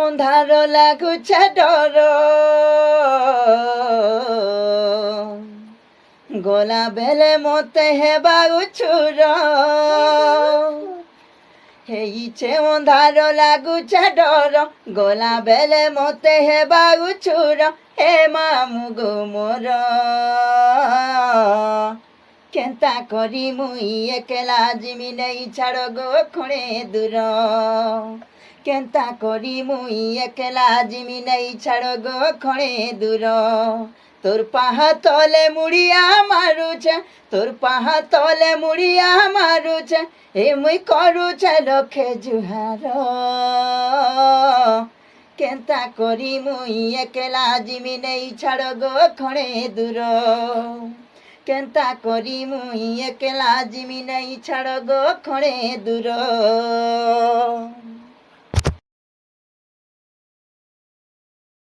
ଅନ୍ଧାର ଲାଗୁଛେ ଡର ଗଲା ବେଲେ ମତେ ହେବାକୁ ଛୁର ହେଇଛେ ଅନ୍ଧାର ଲାଗୁଛେ ଡର ଗଲା ବେଲେ ମତେ ହେବାକୁ ଛୁର ହେ ମାମୁଁ ଗୋ ମୋର କେନ୍ତା କରି ମୁଇଁ ଏକେଲା ଯିମି ନେଇ ଛାଡ଼ ଗୋ ଖଣେ ଦୂର କେନ୍ତା କରି ମୁଇଁ ଏକେଲା ଯିମି ନେଇ ଛାଡ଼ ଗୋ ଖଣେ ଦୂର তোর পাহা তলে মুড়িয়া মারুছে তোর পাহা তলে মুড়িয়া মারুছে এ মুই করুছে লক্ষে জুহার কেন্তা করি মুই একেলা জিমি নেই ছাড় গো খণে দূর কেন্তা করি মুই একেলা জিমি নেই ছাড় গো খণে দূর।